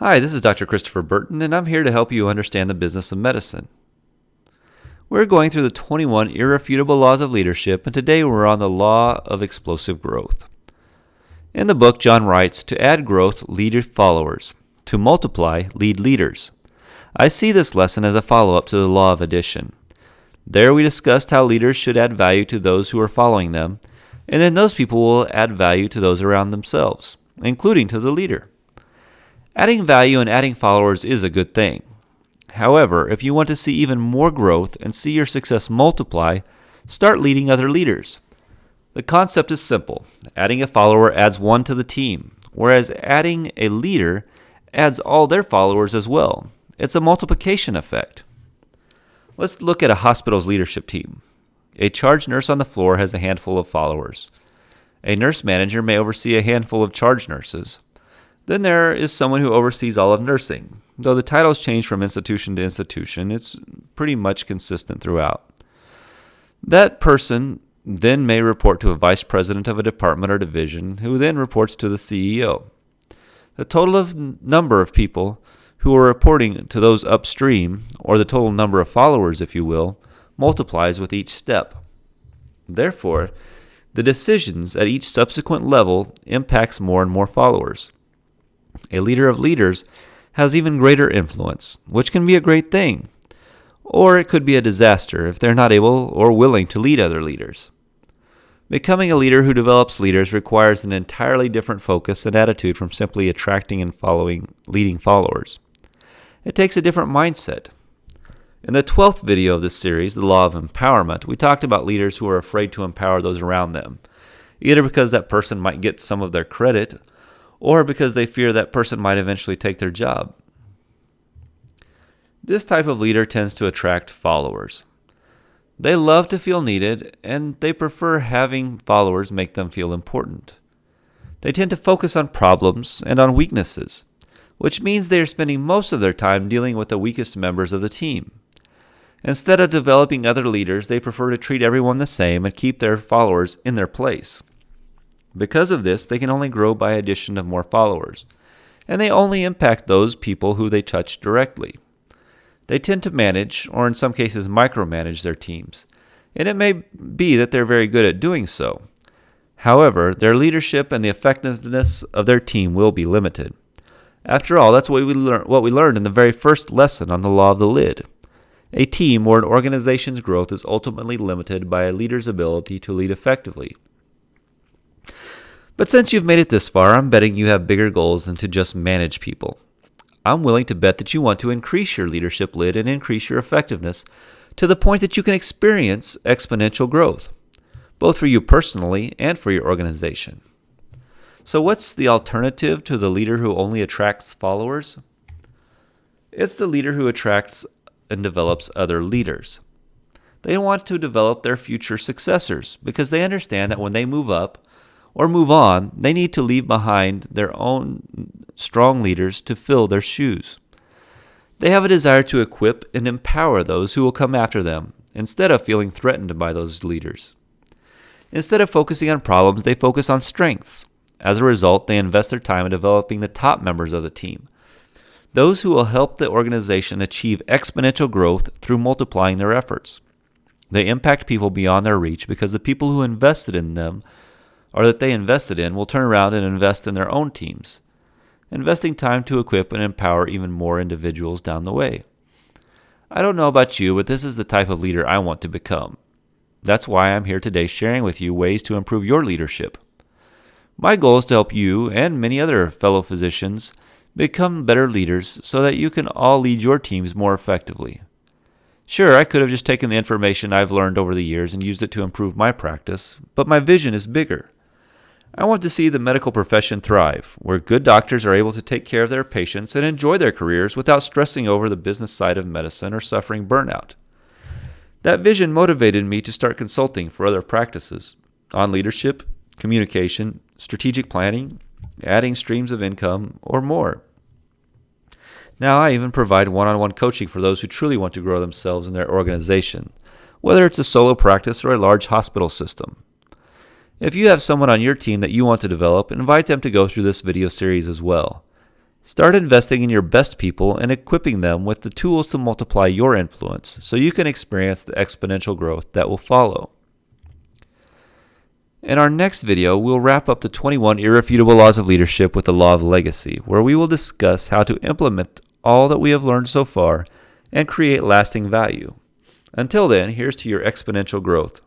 Hi, this is Dr. Christopher Burton, and I'm here to help you understand the business of medicine. We're going through the 21 irrefutable laws of leadership, and today we're on the law of explosive growth. In the book, John writes, "To add growth, lead followers. To multiply, lead leaders." I see this lesson as a follow-up to the law of addition. There we discussed how leaders should add value to those who are following them, and then those people will add value to those around themselves, including to the leader. Adding value and adding followers is a good thing. However, if you want to see even more growth and see your success multiply, start leading other leaders. The concept is simple. Adding a follower adds one to the team, whereas adding a leader adds all their followers as well. It's a multiplication effect. Let's look at a hospital's leadership team. A charge nurse on the floor has a handful of followers. A nurse manager may oversee a handful of charge nurses. Then there is someone who oversees all of nursing. Though the titles change from institution to institution, it's pretty much consistent throughout. That person then may report to a vice president of a department or division, who then reports to the CEO. The total number of people who are reporting to those upstream, or the total number of followers, if you will, multiplies with each step. Therefore, the decisions at each subsequent level impacts more and more followers. A leader of leaders has even greater influence, which can be a great thing, or it could be a disaster if they're not able or willing to lead other leaders. Becoming a leader who develops leaders requires an entirely different focus and attitude from simply attracting and leading followers. It takes a different mindset. In the 12th video of this series, The Law of Empowerment, we talked about leaders who are afraid to empower those around them, either because that person might get some of their credit, or because they fear that person might eventually take their job. This type of leader tends to attract followers. They love to feel needed, and they prefer having followers make them feel important. They tend to focus on problems and on weaknesses, which means they are spending most of their time dealing with the weakest members of the team. Instead of developing other leaders, they prefer to treat everyone the same and keep their followers in their place. Because of this, they can only grow by addition of more followers, and they only impact those people who they touch directly. They tend to manage, or in some cases micromanage, their teams, and it may be that they're very good at doing so. However, their leadership and the effectiveness of their team will be limited. After all, that's what we learned in the very first lesson on the law of the lid. A team or an organization's growth is ultimately limited by a leader's ability to lead effectively. But since you've made it this far, I'm betting you have bigger goals than to just manage people. I'm willing to bet that you want to increase your leadership lid and increase your effectiveness to the point that you can experience exponential growth, both for you personally and for your organization. So what's the alternative to the leader who only attracts followers? It's the leader who attracts and develops other leaders. They want to develop their future successors because they understand that when they move up or move on, they need to leave behind their own strong leaders to fill their shoes. They have a desire to equip and empower those who will come after them instead of feeling threatened by those leaders. Instead of focusing on problems, they focus on strengths. As a result, they invest their time in developing the top members of the team, those who will help the organization achieve exponential growth through multiplying their efforts. They impact people beyond their reach because the people who invested in them or that they invested in will turn around and invest in their own teams, investing time to equip and empower even more individuals down the way. I don't know about you, but this is the type of leader I want to become. That's why I'm here today sharing with you ways to improve your leadership. My goal is to help you and many other fellow physicians become better leaders so that you can all lead your teams more effectively. Sure, I could have just taken the information I've learned over the years and used it to improve my practice, but my vision is bigger. I want to see the medical profession thrive, where good doctors are able to take care of their patients and enjoy their careers without stressing over the business side of medicine or suffering burnout. That vision motivated me to start consulting for other practices on leadership, communication, strategic planning, adding streams of income, or more. Now I even provide one-on-one coaching for those who truly want to grow themselves in their organization, whether it's a solo practice or a large hospital system. If you have someone on your team that you want to develop, invite them to go through this video series as well. Start investing in your best people and equipping them with the tools to multiply your influence so you can experience the exponential growth that will follow. In our next video, we'll wrap up the 21 irrefutable laws of leadership with the law of legacy, where we will discuss how to implement all that we have learned so far and create lasting value. Until then, here's to your exponential growth.